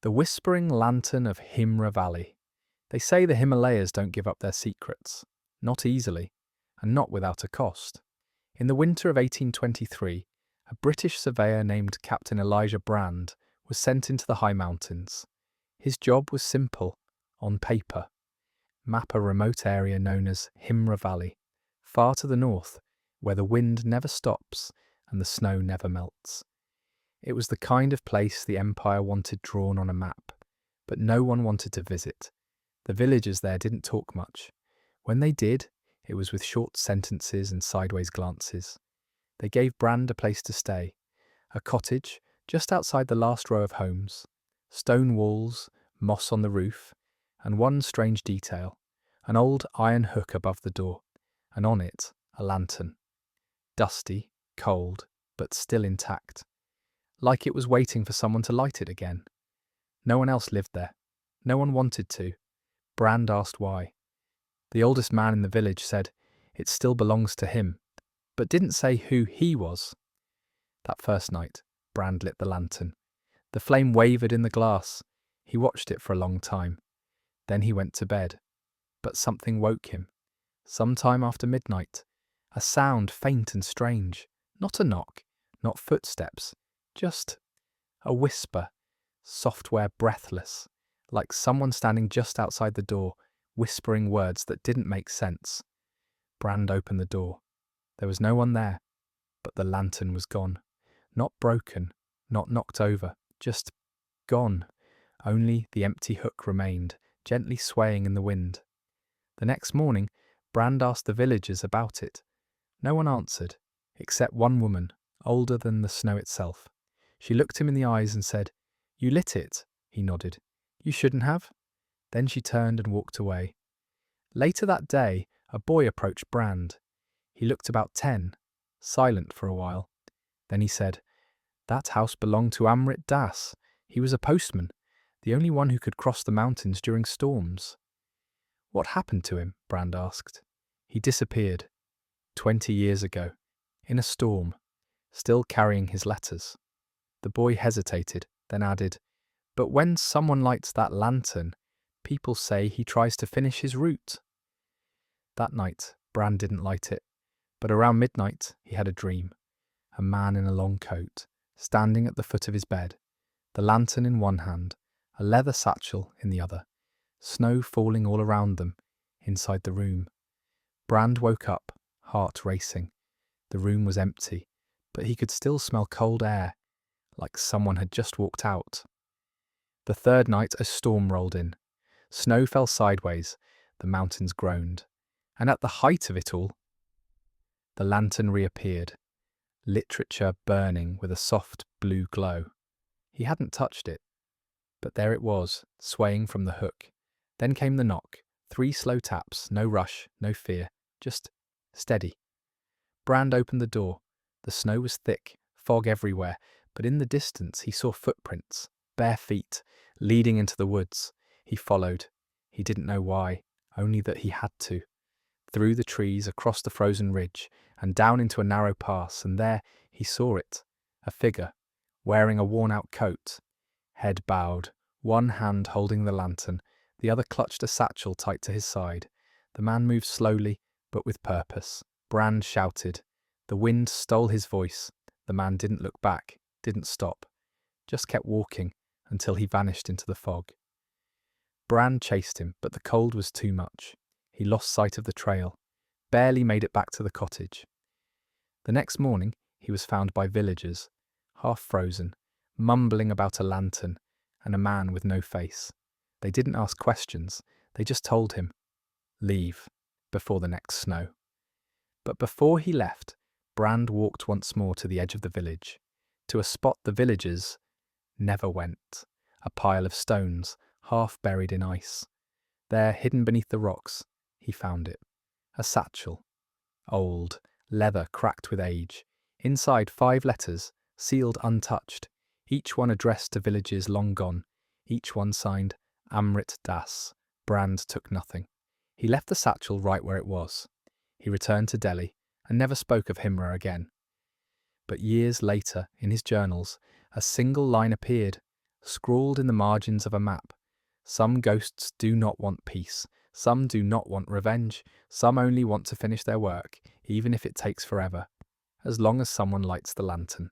The Whispering Lantern of Himra Valley. They say the Himalayas don't give up their secrets. Not easily, and not without a cost. In the winter of 1823, a British surveyor named Captain Elijah Brand was sent into the high mountains. His job was simple, on paper. Map a remote area known as Himra Valley, far to the north, where the wind never stops and the snow never melts. It was the kind of place the Empire wanted drawn on a map, but no one wanted to visit. The villagers there didn't talk much. When they did, it was with short sentences and sideways glances. They gave Brand a place to stay, a cottage just outside the last row of homes, stone walls, moss on the roof, and one strange detail, an old iron hook above the door, and on it a lantern. Dusty, cold, but still intact. Like it was waiting for someone to light it again. No one else lived there. No one wanted to. Brand asked why. The oldest man in the village said it still belongs to him, but didn't say who he was. That first night, Brand lit the lantern. The flame wavered in the glass. He watched it for a long time. Then he went to bed. But something woke him. Sometime after midnight, a sound faint and strange. Not a knock, not footsteps. Just a whisper, software breathless, like someone standing just outside the door, whispering words that didn't make sense. Brand opened the door. There was no one there, but the lantern was gone. Not broken, not knocked over, just gone. Only the empty hook remained, gently swaying in the wind. The next morning, Brand asked the villagers about it. No one answered, except one woman, older than the snow itself. She looked him in the eyes and said, "You lit it." He nodded. "You shouldn't have." Then she turned and walked away. Later that day, a boy approached Brand. He looked about 10, silent for a while. Then he said, "That house belonged to Amrit Das. He was a postman, the only one who could cross the mountains during storms." "What happened to him?" Brand asked. "He disappeared 20 years ago, in a storm, still carrying his letters." The boy hesitated, then added, "But when someone lights that lantern, people say he tries to finish his route." That night, Brand didn't light it, but around midnight he had a dream. A man in a long coat, standing at the foot of his bed, the lantern in one hand, a leather satchel in the other, snow falling all around them, inside the room. Brand woke up, heart racing. The room was empty, but he could still smell cold air, like someone had just walked out. The third night a storm rolled in. Snow fell sideways, the mountains groaned. And at the height of it all, the lantern reappeared, literature burning with a soft blue glow. He hadn't touched it, but there it was, swaying from the hook. Then came the knock, 3 slow taps, no rush, no fear, just steady. Brand opened the door. The snow was thick, fog everywhere, but in the distance he saw footprints, bare feet, leading into the woods. He followed. He didn't know why, only that he had to. Through the trees, across the frozen ridge, and down into a narrow pass, and there he saw it, a figure, wearing a worn-out coat, head bowed, one hand holding the lantern, the other clutched a satchel tight to his side. The man moved slowly, but with purpose. Brand shouted. The wind stole his voice. The man didn't look back, didn't stop, just kept walking until he vanished into the fog. Brand chased him, but the cold was too much. He lost sight of the trail, barely made it back to the cottage. The next morning, he was found by villagers, half frozen, mumbling about a lantern and a man with no face. They didn't ask questions, they just told him, "Leave, before the next snow." But before he left, Brand walked once more to the edge of the village, to a spot the villagers never went, a pile of stones, half buried in ice. There, hidden beneath the rocks, he found it. A satchel. Old, leather cracked with age. Inside 5 letters, sealed untouched, each one addressed to villages long gone, each one signed Amrit Das. Brand took nothing. He left the satchel right where it was. He returned to Delhi and never spoke of Himra again. But years later, in his journals, a single line appeared, scrawled in the margins of a map. Some ghosts do not want peace. Some do not want revenge. Some only want to finish their work, even if it takes forever, as long as someone lights the lantern.